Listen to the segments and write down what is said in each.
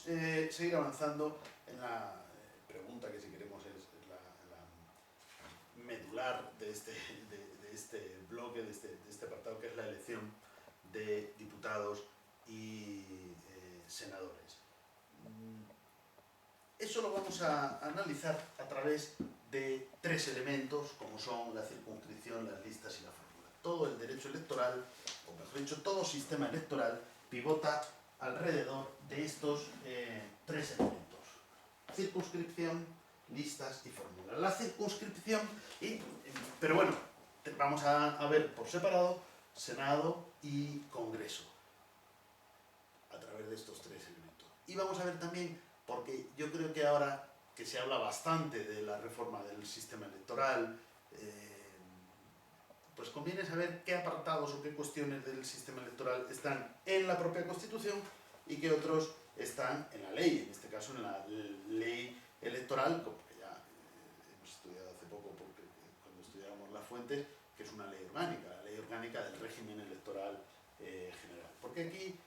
seguir avanzando en la pregunta que, si queremos, es la medular de este bloque, de este apartado, que es la elección de diputados y senadores. Eso lo vamos a analizar a través de tres elementos, como son la circunscripción, las listas y la fórmula. Todo el derecho electoral, o mejor dicho, todo sistema electoral, pivota alrededor de estos tres elementos: circunscripción, listas y fórmula. La circunscripción, pero bueno, vamos a ver por separado Senado y Congreso a través de estos tres elementos. Y vamos a ver también, porque yo creo que ahora que se habla bastante de la reforma del sistema electoral, pues conviene saber qué apartados o qué cuestiones del sistema electoral están en la propia Constitución y qué otros están en la ley, en este caso en la ley electoral, como que ya hemos estudiado hace poco, porque cuando estudiábamos las fuentes, que es una ley orgánica, la ley orgánica del régimen electoral general. Porque aquí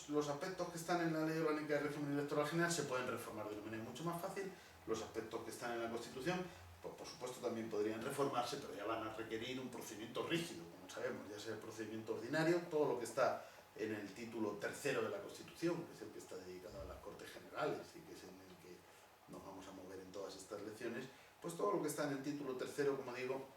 los aspectos que están en la ley orgánica del régimen electoral general se pueden reformar de una manera mucho más fácil. Los aspectos que están en la Constitución, pues por supuesto también podrían reformarse, pero ya van a requerir un procedimiento rígido, como sabemos, ya sea el procedimiento ordinario, todo lo que está en el título tercero de la Constitución, que es el que está dedicado a las Cortes Generales y que es en el que nos vamos a mover en todas estas lecciones, pues todo lo que está en el título tercero, como digo,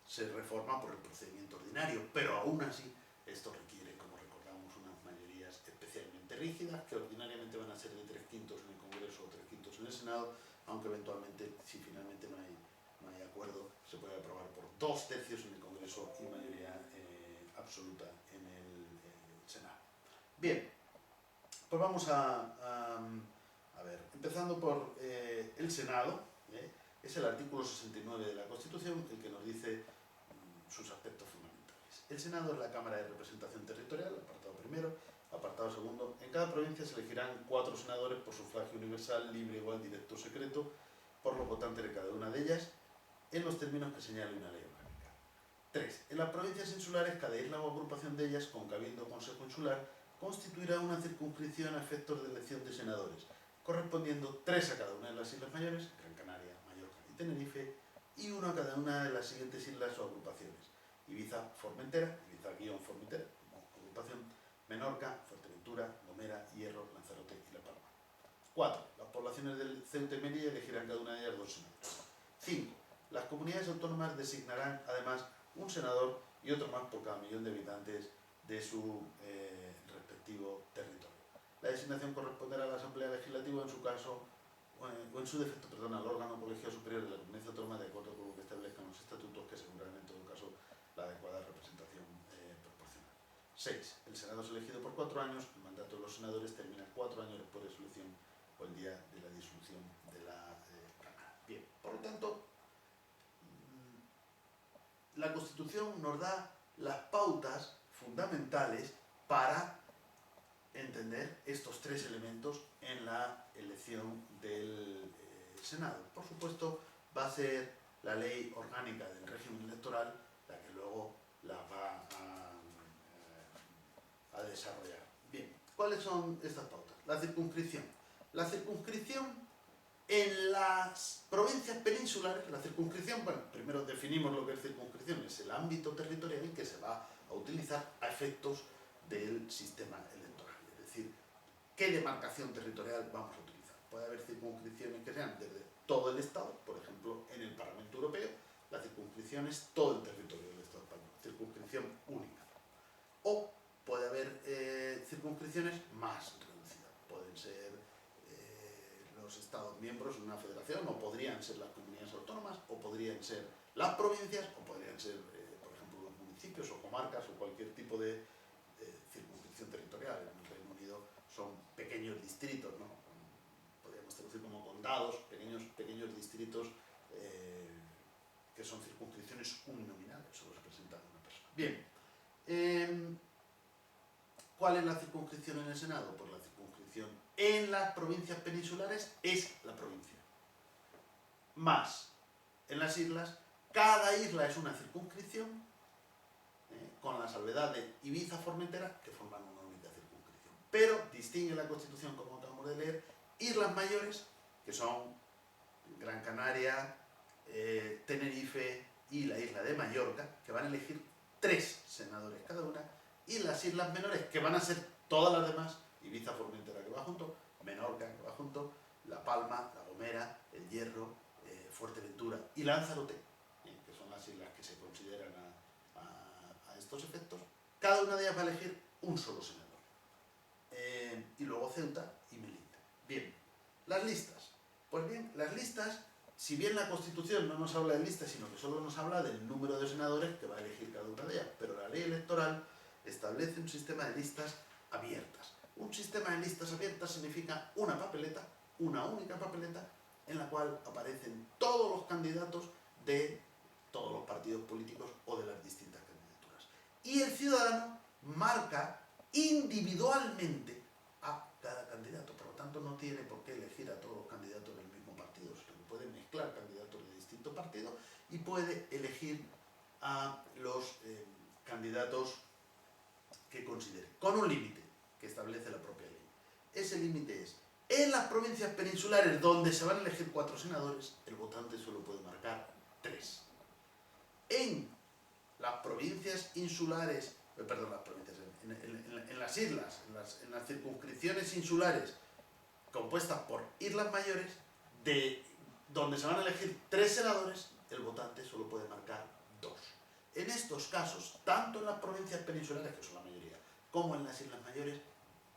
se reforma por el procedimiento ordinario, pero aún así esto requiere, como recordamos, unas mayorías especialmente rígidas, que ordinariamente van a ser de 3/5 en el Congreso o 3/5 en el Senado, aunque eventualmente, si finalmente no hay acuerdo, se puede aprobar por 2/3 en el Congreso y mayoría absoluta en el Senado. Bien, pues vamos a ver, empezando por el Senado. Es el artículo 69 de la Constitución el que nos dice sus aspectos fundamentales. El Senado es la Cámara de Representación Territorial, apartado primero. Apartado segundo: en cada provincia se elegirán 4 senadores por sufragio universal, libre, igual, directo o secreto, por los votantes de cada una de ellas, en los términos que señale una ley orgánica. 3. En las provincias insulares, cada isla o agrupación de ellas, con cabildo o consejo insular, constituirá una circunscripción a efectos de elección de senadores, correspondiendo 3 a cada una de las islas mayores, Gran Canaria, Mallorca y Tenerife, y 1 a cada una de las siguientes islas o agrupaciones: Ibiza, Formentera, Ibiza-Formentera como agrupación, Menorca, Fuerteventura, Gomera, Hierro, Lanzarote y La Palma. 4. Las poblaciones del Ceuta y Melilla elegirán cada una de ellas 2 senadores. 5. Las comunidades autónomas designarán además un senador y otro más por cada millón de habitantes de su respectivo territorio. La designación corresponderá a la Asamblea Legislativa, en su caso, o en su defecto, al órgano colegiado superior de la comunidad autónoma, de acuerdo con lo que establezcan los estatutos, que asegurarán en todo caso la adecuada representación proporcional. 6. El Senado es elegido por 4 años. El mandato de los senadores termina 4 años después de su elección o el día de la disolución de la Cámara. Bien, por lo tanto, la Constitución nos da las pautas fundamentales para entender estos tres elementos en la elección del Senado. Por supuesto, va a ser la ley orgánica del régimen electoral la que luego la va a desarrollar. Bien, ¿cuáles son estas pautas? La circunscripción. La circunscripción en las provincias peninsulares, la circunscripción, bueno, primero definimos lo que es circunscripción: es el ámbito territorial que se va a utilizar a efectos del sistema electoral. Es decir, ¿qué demarcación territorial vamos a utilizar? Puede haber circunscripciones que sean desde todo el Estado, por ejemplo, en el Parlamento Europeo, la circunscripción es todo el territorio del Estado español, circunscripción única. O puede haber circunscripciones más reducidas, pueden ser los Estados miembros de una federación, o podrían ser las comunidades autónomas, o podrían ser las provincias, o podrían ser, por ejemplo, los municipios o comarcas, o cualquier tipo de circunscripción territorial. En el Reino Unido son pequeños distritos, ¿no? Podríamos traducir como condados, pequeños distritos que son circunscripciones uninominales, solo se presenta una persona. Bien, ¿cuál es la circunscripción en el Senado? Pues la circunscripción en las provincias peninsulares es la provincia. Más, en las islas, cada isla es una circunscripción, con la salvedad de Ibiza, Formentera, que forman una única circunscripción. pero distingue la Constitución, como acabamos de leer, Islas Mayores, que son Gran Canaria, Tenerife y la isla de Mallorca, que van a elegir 3 senadores cada una, y las Islas Menores, que van a ser todas las demás, Ibiza, Formentera, que va junto, Menorca, que va junto, La Palma, La Gomera, El Hierro, Fuerteventura y Lanzarote, que son las islas que se consideran a estos efectos, cada una de ellas va a elegir un solo senador. Y luego Ceuta y Melilla. Bien, las listas. Pues bien, las listas, si bien la Constitución no nos habla de listas, sino que solo nos habla del número de senadores que va a elegir cada una de ellas, pero la ley electoral establece un sistema de listas abiertas. Un sistema de listas abiertas significa una papeleta, una única papeleta, en la cual aparecen todos los candidatos de todos los partidos políticos o de las distintas candidaturas. Y el ciudadano marca individualmente a cada candidato. Por lo tanto, no tiene por qué elegir a todos los candidatos del mismo partido, sino que puede mezclar candidatos de distintos partidos y puede elegir a los candidatos que considere, con un límite que establece la propia ley. Ese límite es: en las provincias peninsulares donde se van a elegir 4 senadores, el votante solo puede marcar 3. En las provincias insulares, en las islas, en las circunscripciones insulares compuestas por islas mayores, donde se van a elegir 3 senadores, el votante solo puede marcar 2. En estos casos, tanto en las provincias peninsulares, que son la mayoría, como en las islas mayores,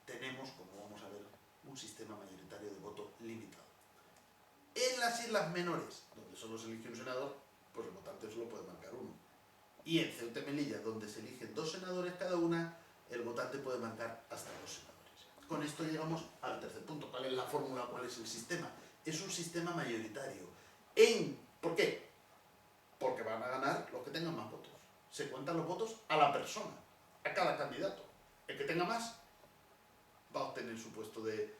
tenemos, como vamos a ver, un sistema mayoritario de voto limitado. En las islas menores, donde solo se elige un senador, pues el votante solo puede marcar 1. Y en Ceuta y Melilla, donde se eligen 2 senadores cada una, el votante puede marcar hasta 2 senadores. Con esto llegamos al tercer punto. ¿Cuál es la fórmula? ¿Cuál es el sistema? Es un sistema mayoritario. ¿Por qué? Porque van a ganar los que tengan más votos. Se cuentan los votos a la persona, a cada candidato. El que tenga más va a obtener su puesto de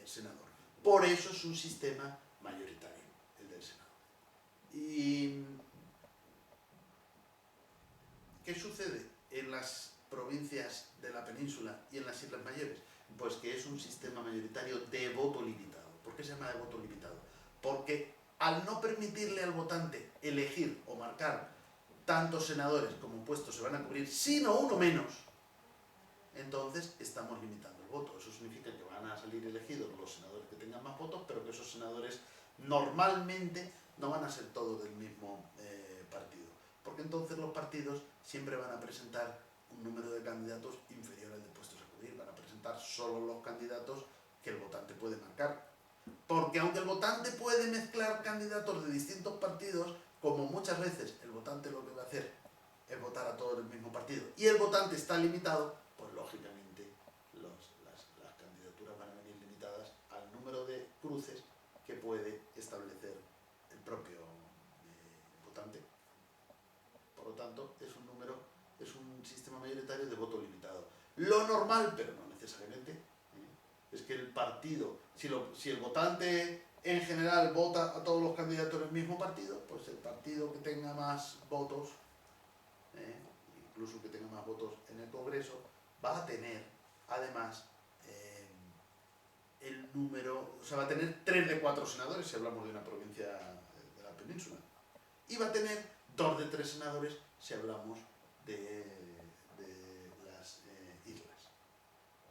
senador. Por eso es un sistema mayoritario, el del Senado. ¿Y qué sucede en las provincias de la península y en las Islas Mayores? Pues que es un sistema mayoritario de voto limitado. ¿Por qué se llama de voto limitado? Porque al no permitirle al votante elegir o marcar tantos senadores como puestos se van a cubrir, sino uno menos, entonces estamos limitando el voto. Eso significa que van a salir elegidos los senadores que tengan más votos, pero que esos senadores normalmente no van a ser todos del mismo partido. Porque entonces los partidos siempre van a presentar un número de candidatos inferior al de puestos a cubrir. Van a presentar solo los candidatos que el votante puede marcar. Porque aunque el votante puede mezclar candidatos de distintos partidos, como muchas veces el votante lo que va a hacer es votar a todos del mismo partido, y el votante está limitado, pues lógicamente las candidaturas van a venir limitadas al número de cruces que puede establecer el propio votante. Por lo tanto, es un sistema mayoritario de voto limitado. Lo normal, pero no necesariamente, es que el partido, si el votante en general vota a todos los candidatos del mismo partido, pues el partido que tenga más votos, incluso que tenga más votos en el Congreso, va a tener además el número, o sea, va a tener 3 de 4 senadores si hablamos de una provincia de la península, y va a tener 2 de 3 senadores si hablamos de las islas.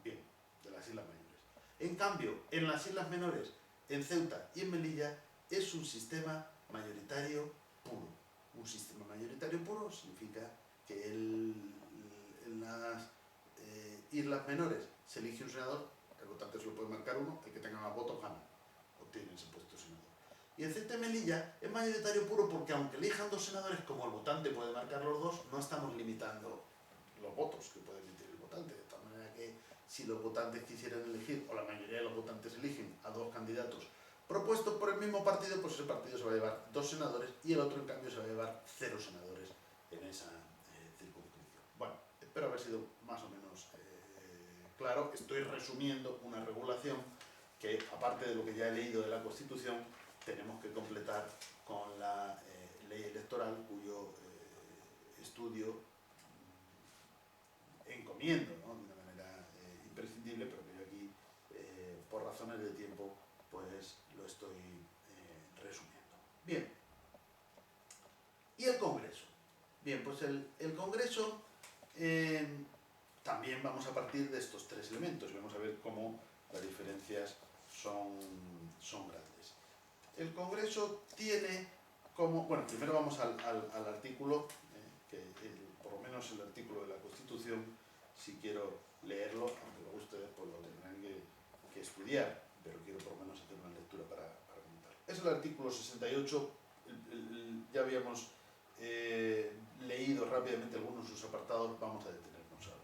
Bien, de las islas mayores. En cambio, en las islas menores, en Ceuta y en Melilla, es un sistema mayoritario puro. Un sistema mayoritario puro significa que en las islas menores se elige un senador, el votante solo puede marcar 1, el que tenga más votos gana, obtiene ese puesto de senador. Y en Ceuta y Melilla es mayoritario puro porque aunque elijan 2 senadores, como el votante puede marcar los 2, no estamos limitando los votos que puede emitir el votante, de tal manera que si los votantes quisieran elegir, o la mayoría de los votantes eligen a 2 candidatos propuestos por el mismo partido, pues ese partido se va a llevar 2 senadores y el otro en cambio se va a llevar 0 senadores en esa circunscripción. Bueno, espero haber sido más o menos claro. Estoy resumiendo una regulación que, aparte de lo que ya he leído de la Constitución, tenemos que completar con la ley electoral, cuyo estudio encomiendo, ¿no?, de una manera imprescindible, pero razones de tiempo, pues lo estoy resumiendo. Bien. ¿Y el Congreso? Bien, pues el Congreso también vamos a partir de estos tres elementos y vamos a ver cómo las diferencias son grandes. El Congreso tiene como... Bueno, primero vamos al artículo, que por lo menos el artículo de la Constitución, si quiero leerlo, aunque luego ustedes pues, lo tendrán que estudiar, pero quiero por lo menos hacer una lectura para comentar. Es el artículo 68, ya habíamos leído rápidamente algunos de sus apartados, vamos a detenernos ahora.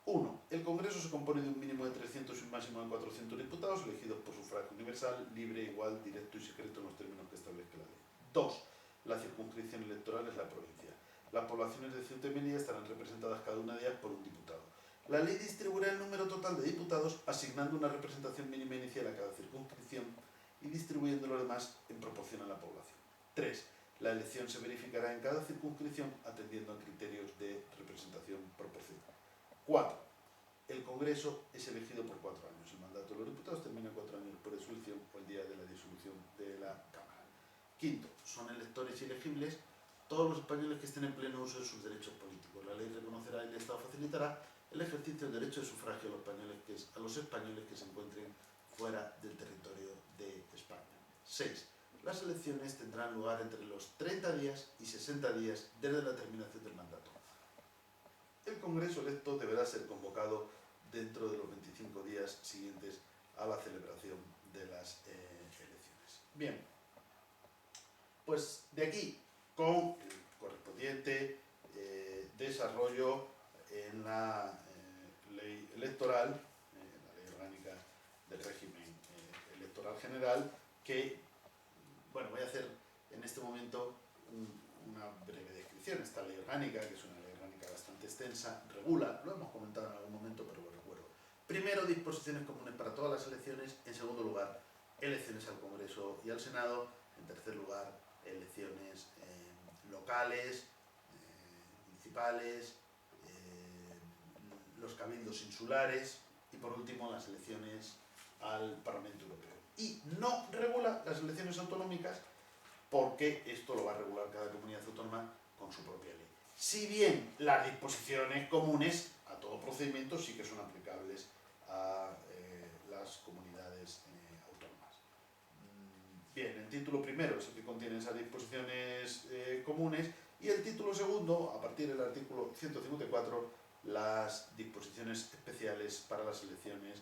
1. El Congreso se compone de un mínimo de 300 y un máximo de 400 diputados elegidos por sufragio universal, libre, igual, directo y secreto en los términos que establezca la ley. 2. La circunscripción electoral es la provincia. Las poblaciones de Ceuta y Melilla estarán representadas cada una de ellas por un diputado. La ley distribuirá el número total de diputados asignando una representación mínima inicial a cada circunscripción y distribuyendo lo demás en proporción a la población. 3. La elección se verificará en cada circunscripción atendiendo a criterios de representación proporcional. 4. El Congreso es elegido por 4 años. El mandato de los diputados termina 4 años por disolución o el día de la disolución de la Cámara. 5. Son electores y elegibles todos los españoles que estén en pleno uso de sus derechos políticos. La ley reconocerá y el Estado facilitará el ejercicio del derecho de sufragio a los españoles que se encuentren fuera del territorio de España. 6. Las elecciones tendrán lugar entre los 30 días y 60 días desde la terminación del mandato. El Congreso electo deberá ser convocado dentro de los 25 días siguientes a la celebración de las elecciones. Bien, pues de aquí, con el correspondiente desarrollo en la ley electoral, la ley orgánica del régimen electoral general, que, bueno, voy a hacer en este momento una breve descripción. Esta ley orgánica, que es una ley orgánica bastante extensa, regula, lo hemos comentado en algún momento, pero lo recuerdo. Primero, disposiciones comunes para todas las elecciones. En segundo lugar, elecciones al Congreso y al Senado. En tercer lugar, elecciones locales, municipales, los cabildos insulares y, por último, las elecciones al Parlamento Europeo. Y no regula las elecciones autonómicas porque esto lo va a regular cada comunidad autónoma con su propia ley. Si bien las disposiciones comunes a todo procedimiento sí que son aplicables a las comunidades autónomas. Bien, el título primero es el que contiene esas disposiciones comunes y el título segundo, a partir del artículo 154, las disposiciones especiales para las elecciones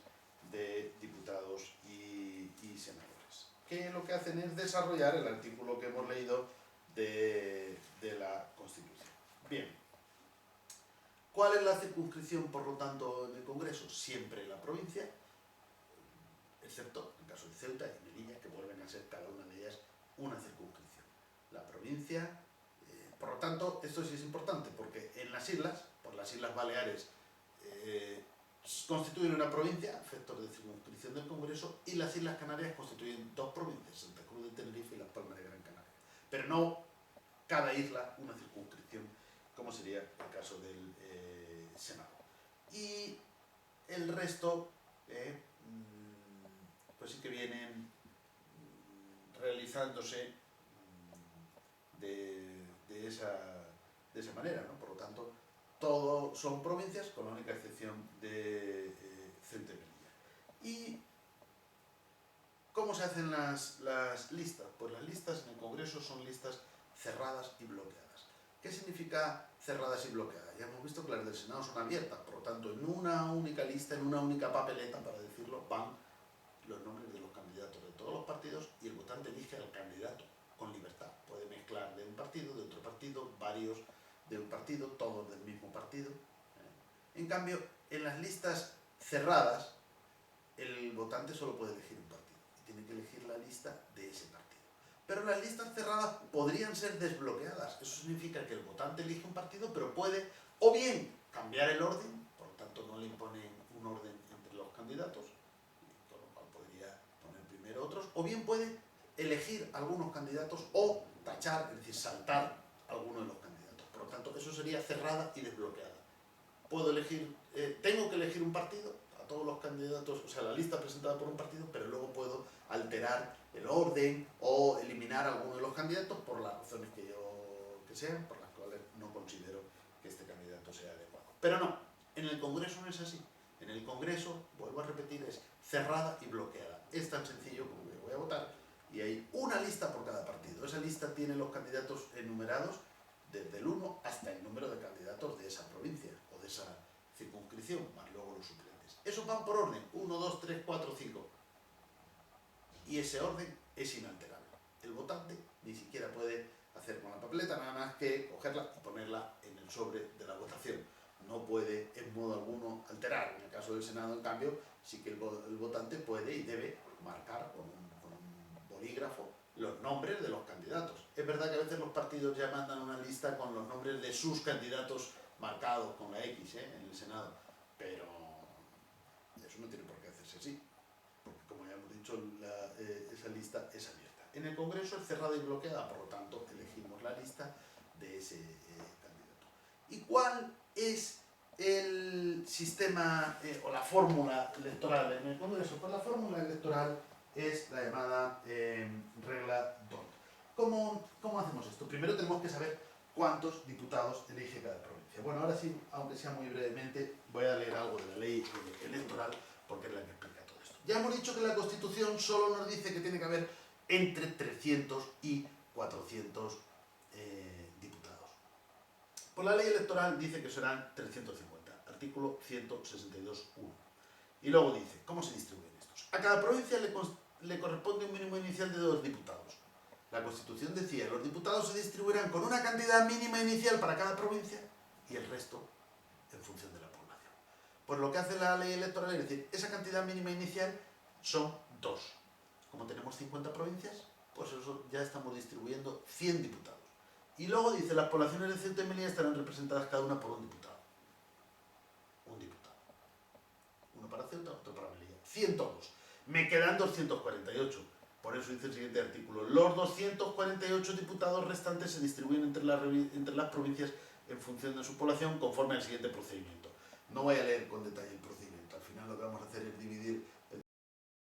de diputados y senadores, que lo que hacen es desarrollar el artículo que hemos leído de la Constitución. Bien, ¿cuál es la circunscripción, por lo tanto, en el Congreso? Siempre la provincia, excepto en el caso de Ceuta y Melilla, que vuelven a ser cada una de ellas una circunscripción. La provincia, por lo tanto, esto sí es importante, porque en las islas, por las Islas Baleares, constituyen una provincia, a efectos de circunscripción del Congreso, y las Islas Canarias constituyen dos provincias, Santa Cruz de Tenerife y Las Palmas de Gran Canaria. Pero no cada isla una circunscripción, como sería el caso del Senado. Y el resto, pues sí que vienen realizándose de esa manera, ¿no? Por lo tanto, todo son provincias, con la única excepción de Ceuta y Melilla. ¿Y cómo se hacen las listas? Pues las listas en el Congreso son listas cerradas y bloqueadas. ¿Qué significa cerradas y bloqueadas? Ya hemos visto que las del Senado son abiertas, por lo tanto, en una única lista, en una única papeleta, para decirlo, van los nombres de los candidatos de todos los partidos y el votante elige al candidato con libertad. Puede mezclar de un partido, de otro partido, varios de un partido, todos del mismo partido. En cambio, en las listas cerradas, el votante solo puede elegir un partido y tiene que elegir la lista de ese partido. Pero las listas cerradas podrían ser desbloqueadas. Eso significa que el votante elige un partido, pero puede o bien cambiar el orden, por lo tanto no le imponen un orden entre los candidatos, con lo cual podría poner primero otros, o bien puede elegir algunos candidatos o tachar, es decir, saltar alguno de los candidatos. Por lo tanto, eso sería cerrada y desbloqueada. Puedo elegir, tengo que elegir un partido, todos los candidatos, o sea, la lista presentada por un partido, pero luego puedo alterar el orden o eliminar alguno de los candidatos por las razones que sean, por las cuales no considero que este candidato sea adecuado. Pero no, en el Congreso no es así. En el Congreso, vuelvo a repetir, es cerrada y bloqueada. Es tan sencillo como que voy a votar y hay una lista por cada partido. Esa lista tiene los candidatos enumerados desde el 1 hasta el número de candidatos de esa provincia o de esa circunscripción, más luego los suplentes. Esos van por orden, 1, 2, 3, 4, 5. Y ese orden es inalterable. El votante ni siquiera puede hacer con la papeleta nada más que cogerla y ponerla en el sobre de la votación. No puede en modo alguno alterar. En el caso del Senado, en cambio, sí que el votante puede y debe marcar con un bolígrafo los nombres de los candidatos. Es verdad que a veces los partidos ya mandan una lista con los nombres de sus candidatos marcados con la X en el Senado, pero eso no tiene por qué hacerse así, porque como ya hemos dicho, esa lista es abierta. En el Congreso es cerrada y bloqueada, por lo tanto elegimos la lista de ese candidato. ¿Y cuál es el sistema o la fórmula electoral en el Congreso? Pues la fórmula electoral es la llamada regla DONT. ¿Cómo hacemos esto? Primero tenemos que saber cuántos diputados elige cada provincia. Bueno, ahora sí, aunque sea muy brevemente, voy a leer algo de la ley electoral porque es la que explica todo esto. Ya hemos dicho que la Constitución solo nos dice que tiene que haber entre 300 y 400 diputados. Pues la ley electoral dice que serán 350, artículo 162.1. Y luego dice, ¿cómo se distribuyen estos? A cada provincia le corresponde un mínimo inicial de 2 diputados. La Constitución decía, los diputados se distribuirán con una cantidad mínima inicial para cada provincia y el resto en función de la población. Pues lo que hace la ley electoral es decir, esa cantidad mínima inicial son 2. Como tenemos 50 provincias, pues eso ya estamos distribuyendo 100 diputados. Y luego dice, las poblaciones de Ceuta y Melilla estarán representadas cada una por un diputado. Un diputado. Uno para Ceuta, otro para Melilla. 100 todos. Me quedan 248. Por eso dice el siguiente artículo. Los 248 diputados restantes se distribuyen entre las provincias en función de su población conforme al siguiente procedimiento. No voy a leer con detalle el procedimiento. Al final lo que vamos a hacer es dividir